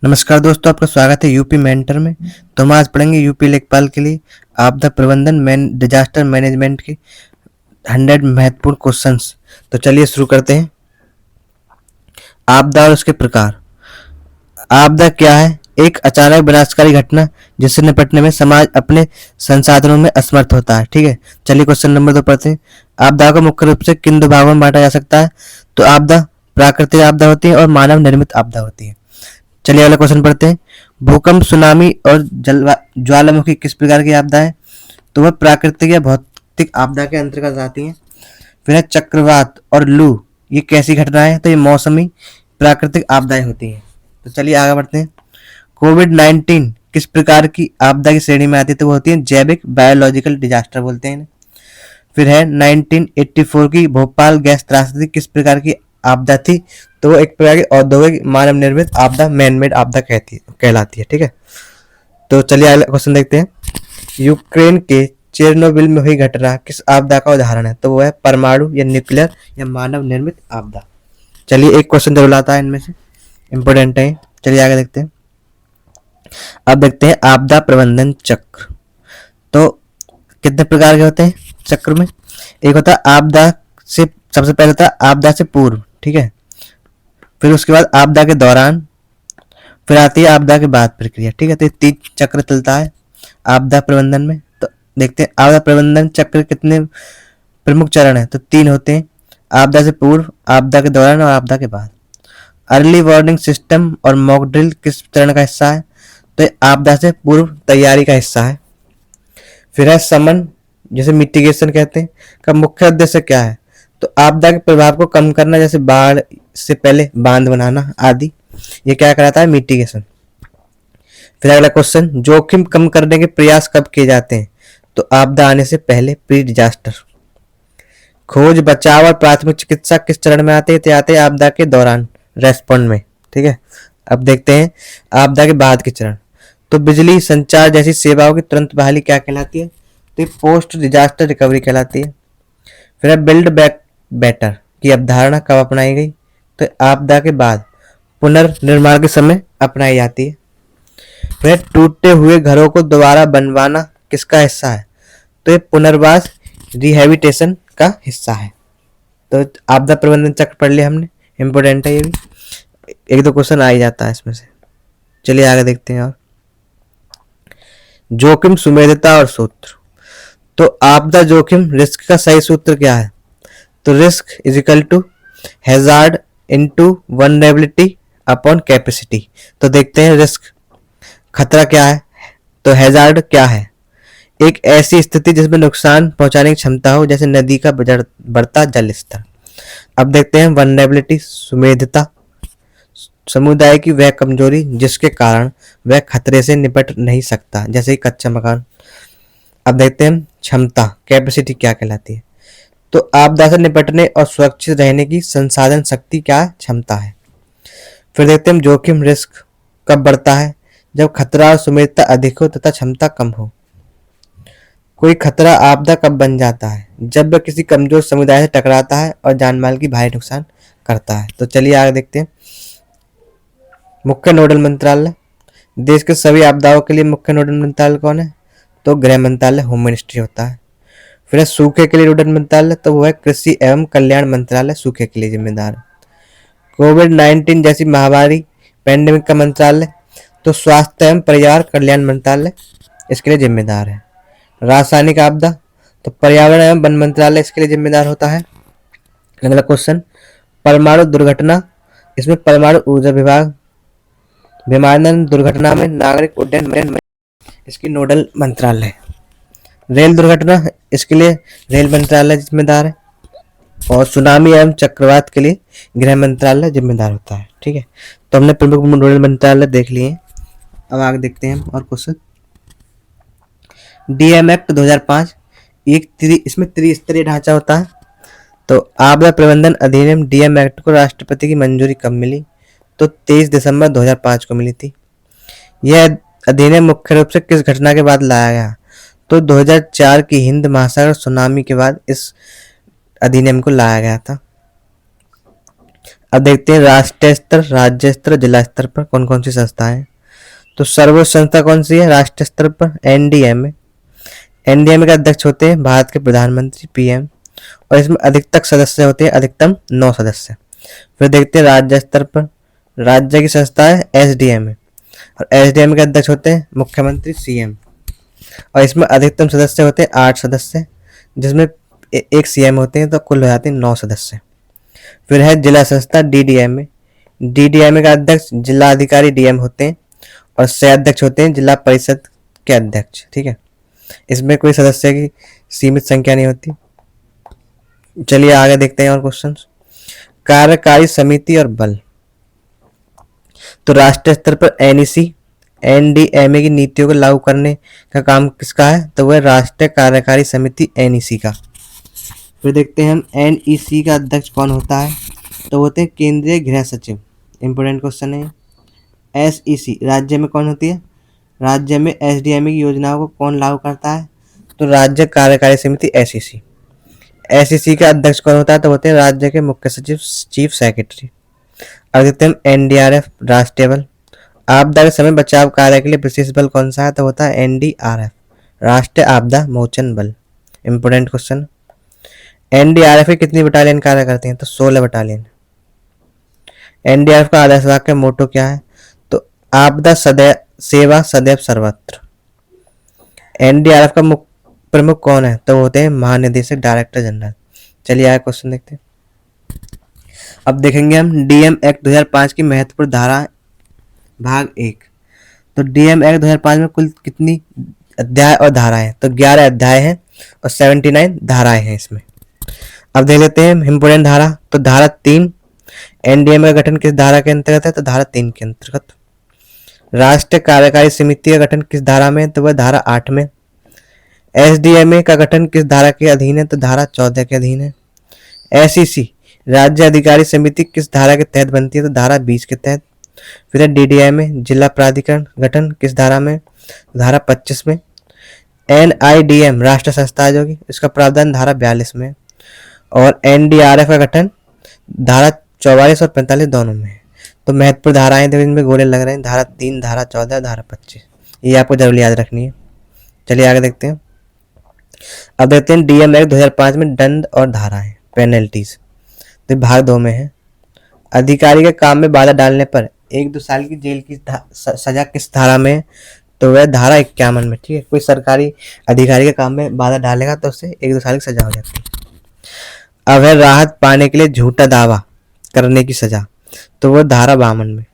नमस्कार दोस्तों, आपका स्वागत है यूपी मेंटर में। तो हम आज पढ़ेंगे यूपी लेखपाल के लिए आपदा प्रबंधन डिजास्टर मैनेजमेंट के 100 महत्वपूर्ण क्वेश्चंस। तो चलिए शुरू करते हैं। आपदा और उसके प्रकार। आपदा क्या है? एक अचानक विनाशकारी घटना जिससे निपटने में समाज अपने संसाधनों में असमर्थ होता है। ठीक है, चलिए क्वेश्चन नंबर 2 पढ़ते हैं। आपदा को मुख्य रूप से किन दो भागों में बांटा जा सकता है? तो आपदा प्राकृतिक आपदा होती है और मानव निर्मित आपदा होती है। चलिए अगला क्वेश्चन पढ़ते हैं। भूकंप, सुनामी और ज्वालामुखी किस प्रकार की आपदा है? तो वह प्राकृतिक या भौतिक आपदा के अंतर्गत आती हैं। फिर है चक्रवात और लू, ये कैसी घटनाएं हैं? तो ये मौसमी प्राकृतिक आपदाएं होती हैं। तो चलिए आगे बढ़ते हैं। कोविड-19 किस प्रकार की आपदा की श्रेणी में आती है? तो वो होती है जैविक बायोलॉजिकल डिजास्टर बोलते हैं इन्हें। फिर है 1984 की भोपाल गैस त्रासदी किस प्रकार की आपदा थी? तो वो एक प्रकार की औद्योगिक मानव निर्मित आपदा, मैन मेड आपदा कहलाती है। ठीक है, तो चलिए अगला क्वेश्चन देखते हैं। यूक्रेन के चेरनोबिल में हुई घटना किस आपदा का उदाहरण है? तो वो है परमाणु या न्यूक्लियर या मानव निर्मित आपदा। चलिए एक क्वेश्चन जरूर आता है इनमें से, इंपोर्टेंट है। चलिए आगे देखते हैं। अब देखते हैं आपदा प्रबंधन चक्र। तो कितने प्रकार के होते हैं चक्र में? एक होता है आपदा से, सबसे पहले होता है आपदा से पूर्व। ठीक है, फिर उसके बाद आपदा के दौरान, फिर आती है आपदा के बाद प्रक्रिया। ठीक है, तो ये 3 चक्र चलता है आपदा प्रबंधन में। तो देखते हैं आपदा प्रबंधन चक्र कितने प्रमुख चरण है? तो 3 होते हैं। आपदा से पूर्व, आपदा के दौरान और आपदा के बाद। अर्ली वार्निंग सिस्टम और मॉक ड्रिल किस चरण का हिस्सा है? तो आपदा से पूर्व तैयारी का हिस्सा है। फिर है समन, जैसे मिटिगेशन कहते हैं, का मुख्य उद्देश्य क्या है? तो आपदा के प्रभाव को कम करना, जैसे बाढ़ से पहले बांध बनाना आदि, ये क्या कराता है? मिटिगेशन। फिर अगला क्वेश्चन, जोखिम कम करने के प्रयास कब किए जाते हैं? तो आपदा आने से पहले, प्री डिजास्टर। खोज, बचाव और प्राथमिक चिकित्सा किस चरण में आते हैं? तो आते हैं आपदा के दौरान, रेस्पॉन्ड में। ठीक है, अब देखते हैं आपदा के बाद के चरण। तो बिजली, संचार जैसी सेवाओं की तुरंत बहाली क्या कहलाती है? तो पोस्ट डिजास्टर रिकवरी कहलाती है। फिर बिल्ड बैक बेटर की अवधारणा कब अपनाई गई? तो आपदा के बाद, पुनर्निर्माण के समय अपनाई जाती है। फिर टूटे हुए घरों को दोबारा बनवाना किसका हिस्सा है? तो ये पुनर्वास, रिहेबिटेशन का हिस्सा है। तो आपदा प्रबंधन चक्र पढ़ लिया हमने, इंपोर्टेंट है ये भी, एक दो क्वेश्चन आ ही जाता है इसमें से। चलिए आगे देखते हैं। और जोखिम, सुमेधता और सूत्र। तो आपदा जोखिम रिस्क का सही सूत्र क्या है? तो risk is equal to hazard into vulnerability upon capacity. तो देखते हैं रिस्क, खतरा क्या है, तो हैजार्ड क्या है? एक ऐसी स्थिति जिसमें नुकसान पहुंचाने की क्षमता हो, जैसे नदी का बढ़ता जल स्तर। अब देखते हैं वल्नरेबिलिटी, सुमेधता, समुदाय की वह कमजोरी जिसके कारण वह खतरे से निपट नहीं सकता, जैसे कच्चा मकान। अब देखते हैं क्षमता, कैपेसिटी क्या कहलाती है? तो आपदा से निपटने और सुरक्षित रहने की संसाधन शक्ति क्या क्षमता है। फिर देखते हैं जोखिम, रिस्क कब बढ़ता है? जब खतरा और सुमेधता अधिक हो तथा क्षमता कम हो। कोई खतरा आपदा कब बन जाता है? जब वह किसी कमजोर समुदाय से टकराता है और जानमाल की भारी नुकसान करता है। तो चलिए आगे देखते हैं। मुख्य नोडल मंत्रालय। देश के सभी आपदाओं के लिए मुख्य नोडल मंत्रालय कौन है? तो गृह मंत्रालय, होम मिनिस्ट्री होता है। फिर सूखे के लिए नोडल मंत्रालय, तो वो है कृषि एवं कल्याण मंत्रालय, सूखे के लिए जिम्मेदार है। कोविड-19 जैसी महामारी, पैंडेमिक का मंत्रालय, तो स्वास्थ्य एवं परिवार कल्याण मंत्रालय इसके लिए जिम्मेदार है। रासायनिक आपदा, तो पर्यावरण एवं वन मंत्रालय इसके लिए जिम्मेदार होता है। अगला क्वेश्चन, परमाणु दुर्घटना, इसमें परमाणु ऊर्जा विभाग, विमानन दुर्घटना में नागरिक उड्डयन इसकी नोडल मंत्रालय है। रेल दुर्घटना, इसके लिए रेल मंत्रालय जिम्मेदार है। और सुनामी एवं चक्रवात के लिए गृह मंत्रालय जिम्मेदार होता है। ठीक है, तो हमने प्रमुख नोडल मंत्रालय देख लिए। अब आगे देखते हैं और क्वेश्चन। डीएम एक्ट 2005, इसमें त्रिस्तरीय ढांचा होता है। तो आपदा प्रबंधन अधिनियम डीएम एक्ट को राष्ट्रपति की मंजूरी कब मिली? तो 23 दिसंबर 2005 को मिली थी। यह अधिनियम मुख्य रूप से किस घटना के बाद लाया गया? तो 2004 की हिंद महासागर सुनामी के बाद इस अधिनियम को लाया गया था। अब देखते हैं राष्ट्रीय स्तर, राज्य स्तर, जिला स्तर पर कौन कौन सी संस्थाएं हैं। तो सर्वोच्च संस्था कौन सी है राष्ट्रीय स्तर पर? एनडीएमए। एनडीएमए के अध्यक्ष होते हैं भारत के प्रधानमंत्री पीएम, और इसमें अधिकतम सदस्य होते हैं अधिकतम 9 सदस्य। फिर देखते हैं राज्य स्तर पर, राज्य की संस्था है एसडीएमए, और एसडीएमए के अध्यक्ष होते हैं मुख्यमंत्री सीएम, और इसमें अधिकतम सदस्य होते हैं 8 सदस्य, जिसमें एक सीएम होते हैं, तो कुल हो जाते हैं 9 सदस्य। फिर है जिला संस्था डीडीएमए। डीडीएमए का अध्यक्ष जिला अधिकारी डीएम होते हैं, और सह अध्यक्ष होते हैं जिला परिषद के अध्यक्ष। ठीक है, इसमें कोई सदस्य की सीमित संख्या नहीं होती। चलिए आगे देखते हैं और क्वेश्चंस। कार्यकारी समिति और बल। तो राष्ट्रीय स्तर पर एनईसी एनडीएमए की नीतियों को लागू करने का काम किसका है? तो वह राष्ट्रीय कार्यकारी समिति एनईसी का। फिर देखते हैं हम एनईसी का अध्यक्ष कौन होता है? तो होते हैं केंद्रीय गृह सचिव। इंपोर्टेंट क्वेश्चन है। एसईसी राज्य में कौन होती है? राज्य में एसडीएमए की योजनाओं को कौन लागू करता है? तो राज्य कार्यकारी समिति एसईसी। एसईसी का अध्यक्ष कौन होता है? तो होते हैं राज्य के मुख्य सचिव, चीफ सेक्रेटरी। अब देखते हैं एनडीआरएफ राष्ट्रीय बल। आपदा के समय बचाव कार्य के लिए विशेष बल कौन सा है? तो होता है एनडीआरएफ राष्ट्रीय आपदा मोचन बल। Important question. एनडीआरएफ की कितनी बटालियन कार्य करते हैं? तो 16 बटालियन। एनडीआरएफ का आदर्श वाक्य मोटो क्या है? तो आपदा सदैव सेवा सदैव सर्वत्र। एनडीआरएफ का प्रमुख कौन है? तो होते हैं महानिदेशक, डायरेक्टर जनरल। चलिए आगे क्वेश्चन देखते हैं। अब देखेंगे हम डीएम एक्ट 2005 की महत्वपूर्ण धारा भाग 1। तो डीएम एक्ट 2005 में कुल कितनी अध्याय और धाराएं हैं? तो 11 अध्याय हैं और 79 धाराएं हैं इसमें। अब देख लेते हैं इंपोर्टेंट धारा। तो धारा 3, एनडीएमए का गठन किस धारा के अंतर्गत है? तो धारा 3 के अंतर्गत। राष्ट्रीय कार्यकारी समिति का गठन किस धारा में? तो वह धारा 8 में। एसडीएमए का गठन किस धारा के अधीन है? तो धारा 14 के अधीन है। एसईसी राज्य अधिकारी समिति किस धारा के तहत बनती है? तो धारा 20 के तहत। फिर है डीडीएमए जिला प्राधिकरण गठन किस धारा में? धारा 25 में। एनआईडीएम राष्ट्रीय संस्था है जो कि इसका प्रावधान धारा 42 में, और एनडीआरएफ का गठन धारा 44 और 45 दोनों में है। तो महत्वपूर्ण धाराएं देखो इनमें गोले लग रहे हैं, धारा 3, धारा 14, धारा 25। ये आपको जरूर याद रखनी है। चलिए आगे देखते हैं। अब देखते हैं डीएम एक्ट 2005 में दंड और धाराएं, पेनल्टीज। तो भाग 2 में है। अधिकारी के काम में बाधा डालने पर 1-2 साल की जेल की सजा किस धारा में? तो वह धारा 51 में। ठीक है, कोई सरकारी अधिकारी के काम में बाधा डालेगा तो उससे 1-2 साल की सजा हो जाती है। अब है राहत पाने के लिए झूठा दावा करने की सजा। तो वह धारा 52 में।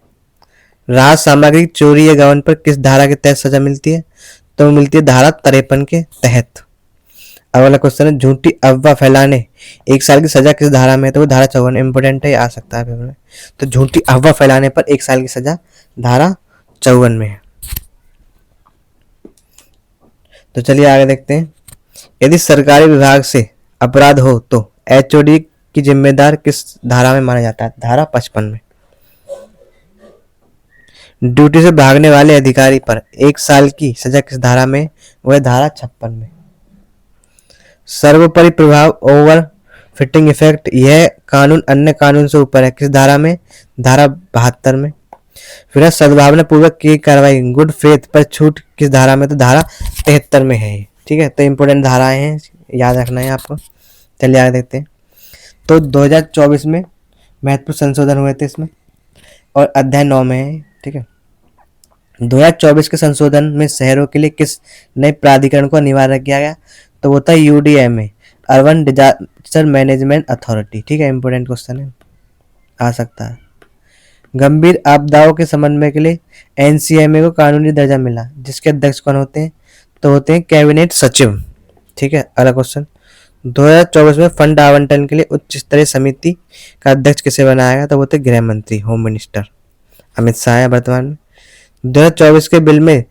राहत सामग्री चोरी या गबन पर किस धारा के तहत सजा मिलती है? तो मिलती है धारा 53 के तहत। अगला क्वेश्चन है झूठी अफवाह फैलाने 1 साल की सजा किस धारा में? तो वो धारा 54। इंपोर्टेंट है, आ सकता है पेपर में। तो झूठी अफवाह फैलाने पर 1 साल की सजा धारा 54 में है। तो चलिए आगे देखते हैं। यदि सरकारी विभाग से अपराध हो तो एचओडी की जिम्मेदार किस धारा में माना जाता है? धारा 55 में। ड्यूटी से भागने वाले अधिकारी पर 1 साल की सजा किस धारा में? वह धारा 56 में। सर्वोपरि प्रभाव ओवर फिटिंग इफेक्ट, यह कानून अन्य कानून से ऊपर है किस धारा में? धारा 72 में। फिर सद्भावना पूर्वक की कार्रवाई गुड फेथ पर छूट किस धारा में? तो धारा 73 में है। ठीक है, तो इंपोर्टेंट धाराएं हैं, याद रखना है आपको। चलिए आगे देखते हैं। तो 2024 में महत्वपूर्ण संशोधन हुए थे इसमें, और अध्याय 9 में है। ठीक है, 2024 के संशोधन में शहरों के लिए किस नए प्राधिकरण को अनिवार्य किया गया? तो वो था यूडीएमए, अर्बन डिजास्टर मैनेजमेंट अथॉरिटी। ठीक है, इंपोर्टेंट क्वेश्चन है, आ सकता है। गंभीर आपदाओं के समन्वय के लिए एनसीएमए को कानूनी दर्जा मिला, जिसके अध्यक्ष कौन होते हैं? तो होते हैं कैबिनेट सचिव। ठीक है, अगला क्वेश्चन। 2024 में फंड आवंटन के लिए उच्च स्तरीय समिति का अध्यक्ष किसे बनाया गया? तो होते गृह मंत्री, होम मिनिस्टर अमित शाह है वर्तमान में। 2024 के बिल में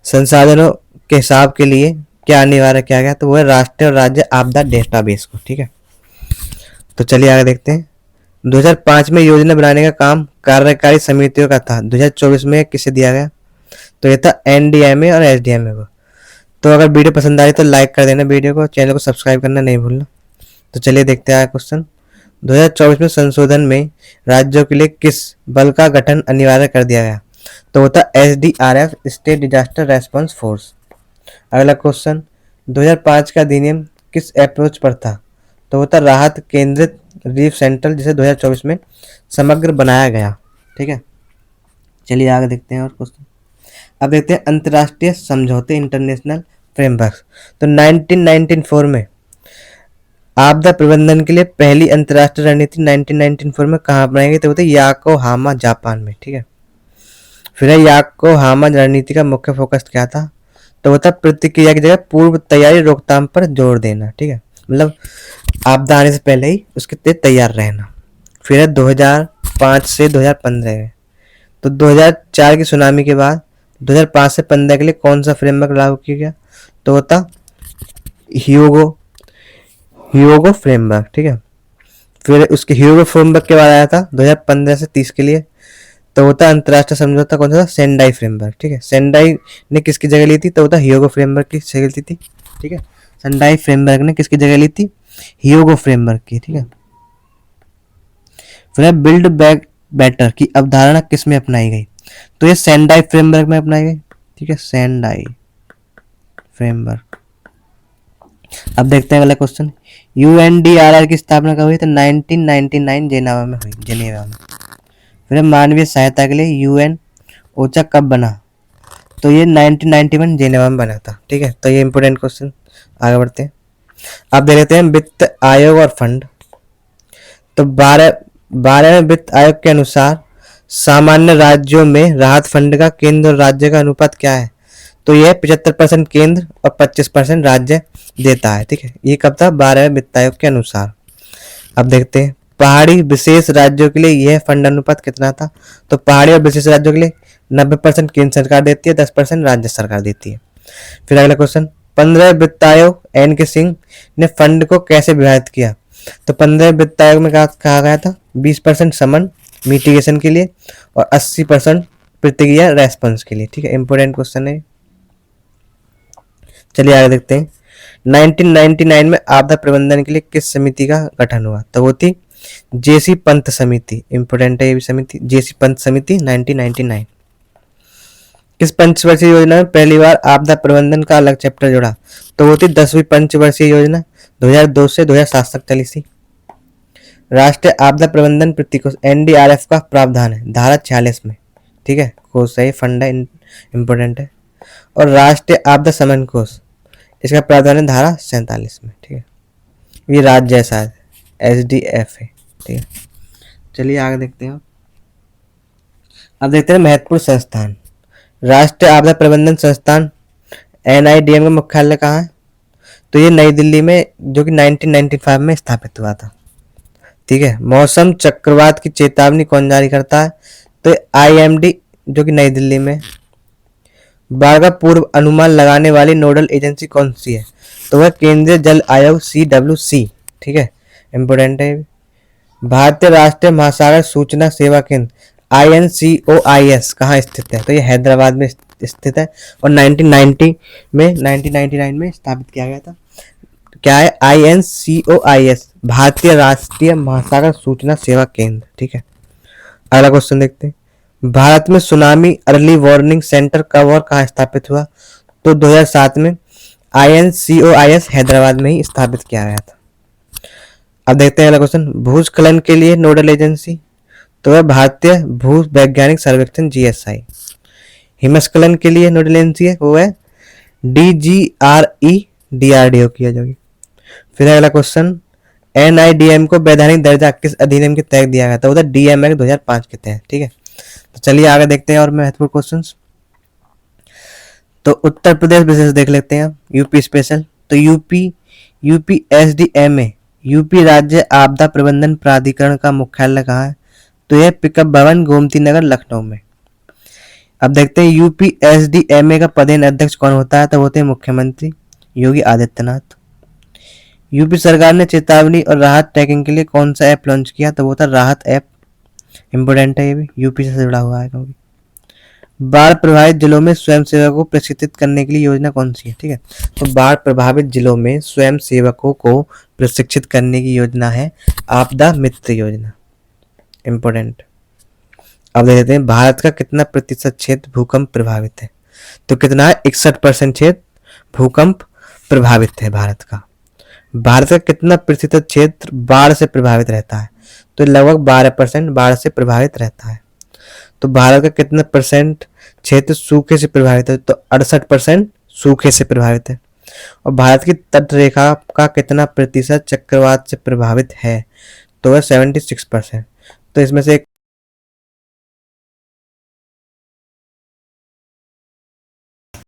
संसाधनों के हिसाब के लिए क्या अनिवार्य किया गया? तो वह राष्ट्रीय और राज्य आपदा डेटाबेस को। ठीक है, तो चलिए आगे देखते हैं। 2005 में योजना बनाने का काम कार्यकारी समितियों का था, 2024 में किसे दिया गया? तो यह था एनडीएमए और एसडीएमए को। तो अगर वीडियो पसंद आई तो लाइक कर देना वीडियो को, चैनल को सब्सक्राइब करना नहीं भूलना। तो चलिए देखते हैं क्वेश्चन। 2024 में संशोधन में राज्यों के लिए किस बल का गठन अनिवार्य कर दिया गया? तो वो था SDRF, state disaster response force. अगला क्वेश्चन, 2005 का अधिनियम किस अप्रोच पर था? तो वो था राहत केंद्रित रिलीफ सेंटर, जिसे 2024 में समग्र बनाया गया। ठीक है, चलिए आगे देखते हैं और क्वेश्चन। अब देखते हैं अंतर्राष्ट्रीय समझौते, इंटरनेशनल फ्रेमवर्क। तो 1994 में आपदा प्रबंधन के लिए पहली अंतर्राष्ट्रीय रणनीति 1994 में कहाँ बनाई गई? तो बोलते याकोहामा, जापान में। ठीक है, फिर याकोहामा रणनीति का मुख्य फोकस क्या था? तो वो था प्रतिक्रिया की जगह पूर्व तैयारी, रोकथाम पर जोर देना। ठीक है, मतलब आपदा आने से पहले ही उसके लिए तैयार रहना। फिर है 2005 से 2015 में। तो 2004 की सुनामी के बाद 2005 से 15 के लिए कौन सा फ्रेमवर्क लागू किया गया? तो वो था ह्योगो फ्रेमवर्क। ठीक है, फिर उसके ह्योगो फ्रेमवर्क के बाद आया था 2015 से 30 के लिए, तो वो था अंतर्राष्ट्रीय समझौता कौन सा था? Sendai framework. ठीक है, सेंडाई ने किसकी जगह ली थी? तो वो था ह्योगो फ्रेमवर्क की जगह ली थी। ठीक है, सेंडाई फ्रेमवर्क ने किसकी जगह ली थी? ह्योगो फ्रेमवर्क की। ठीक है, फिर बिल्ड बैक बेटर की अवधारणा किस में अपनाई गई? तो ये सेंडाई फ्रेमवर्क में अपनाई गई। ठीक है, सेंडाई फ्रेमवर्क। अब देखते हैं अगला क्वेश्चन, UNDRR की स्थापना कब हुई? तो 1999 जेनेवा में हुई, जेनेवा में। फिर मानवीय सहायता के लिए UN ओचा कब बना? तो ये 1991 जेनेवा में बना था। ठीक है, तो ये इंपोर्टेंट क्वेश्चन। आगे बढ़ते हैं, अब देख लेते हैं वित्त आयोग और फंड। तो 12वें वित्त आयोग के अनुसार सामान्य राज्यों में राहत फंड का केंद्र और राज्य का अनुपात क्या है? तो यह 75% केंद्र और 25% राज्य देता है। ठीक है, ये कब था? 12वें वित्त आयोग के अनुसार। अब देखते हैं पहाड़ी विशेष राज्यों के लिए यह फंड अनुपात कितना था? तो पहाड़ी और विशेष राज्यों के लिए 90% केंद्र सरकार देती है, 10% राज्य सरकार देती है। फिर अगला क्वेश्चन, 15 वित्त आयोग NK सिंह ने फंड को कैसे विभाजित किया? तो 15 वित्त आयोग में कहा गया था 20% समन मिटिगेशन के लिए और 80% प्रतिक्रिया रेस्पॉन्स के लिए। ठीक है, इंपोर्टेंट क्वेश्चन है। चलिए आगे देखते हैं, 1999 में आपदा प्रबंधन के लिए किस समिति का गठन हुआ? तो वो थी JC पंत समिति। इंपोर्टेंट है ये भी समिति, JC पंत समिति 1999। किस पंचवर्षीय योजना में पहली बार आपदा प्रबंधन का अलग चैप्टर जुड़ा? तो वो थी 10वीं पंचवर्षीय योजना, 2002 से 2007 तक चली थी। राष्ट्रीय आपदा प्रबंधन प्रतिकोष NDRF का प्रावधान है धारा 46 में। ठीक है, कोष है, फंड है, इंपोर्टेंट है। और राष्ट्रीय आपदा समन्वय कोष, इसका प्रावधान है धारा 47 में। ठीक है, ये राज्य है शायद, SDF है। ठीक है, चलिए आगे देखते हैं। अब देखते हैं महत्वपूर्ण संस्थान। राष्ट्रीय आपदा प्रबंधन संस्थान NIDM का मुख्यालय कहाँ है? तो ये नई दिल्ली में, जो कि 1995 में स्थापित हुआ था। ठीक है, मौसम चक्रवात की चेतावनी कौन जारी करता है? तो IMD, जो कि नई दिल्ली में। बाढ़ का पूर्व अनुमान लगाने वाली नोडल एजेंसी कौन सी है? तो वह केंद्रीय जल आयोग CWC। ठीक है, इंपोर्टेंट है। भारतीय राष्ट्रीय महासागर सूचना सेवा केंद्र INCOIS कहाँ स्थित है? तो ये हैदराबाद में स्थित है और 1999 में स्थापित किया गया था। क्या है? INCOIS, भारतीय राष्ट्रीय महासागर सूचना सेवा केंद्र। ठीक है, अगला क्वेश्चन देखते हैं, भारत में सुनामी अर्ली वार्निंग सेंटर कब और कहाँ स्थापित हुआ? तो 2007 में INCOIS हैदराबाद में ही स्थापित किया गया था। अब देखते हैं अगला क्वेश्चन, भूस्खलन के लिए नोडल एजेंसी। तो वह भारतीय भू वैज्ञानिक सर्वेक्षण GSI। हिमस्खलन के लिए नोडल एजेंसी है, वो है DGRE, DRDO किया जाएगी। फिर अगला क्वेश्चन, NIDM को वैधानिक दर्जा किस अधिनियम के तहत दिया गया था? वो था DM Act 2005 के तहत। ठीक है, तो चलिए आगे देखते हैं और महत्वपूर्ण क्वेश्चंस। तो उत्तर प्रदेश विशेष देख लेते हैं, यूपी स्पेशल। तो यूपी SDMA, यूपी राज्य आपदा प्रबंधन प्राधिकरण का मुख्यालय कहाँ है? तो यह पिकअप भवन, गोमती नगर, लखनऊ में। अब देखते हैं यूपी SDMA का पदेन अध्यक्ष कौन होता है? तो होते हैं मुख्यमंत्री योगी आदित्यनाथ। यूपी सरकार ने चेतावनी और राहत ट्रैकिंग के लिए कौन सा ऐप लॉन्च किया? तो वो था राहत ऐप। इंपोर्टेंट है, ये भी यूपी से जुड़ा हुआ है क्योंकि। बाढ़ प्रभावित जिलों में स्वयंसेवकों को प्रशिक्षित करने के लिए योजना कौन सी है? ठीक है, तो बाढ़ प्रभावित जिलों में स्वयंसेवकों को प्रशिक्षित करने की योजना है आपदा मित्र योजना। इंपॉर्टेंट। अब देख लेते हैं भारत का कितना प्रतिशत क्षेत्र भूकंप प्रभावित है। तो कितना है? 61% क्षेत्र भूकंप प्रभावित है भारत का। भारत का कितना प्रतिशत क्षेत्र बाढ़ से प्रभावित रहता है? तो लगभग 12% बाढ़ से प्रभावित रहता है। तो भारत का कितना परसेंट क्षेत्र सूखे से प्रभावित है? तो 68% सूखे से प्रभावित है। और भारत की तट रेखा का कितना प्रतिशत चक्रवात से प्रभावित है? तो वह 76%। तो इसमें से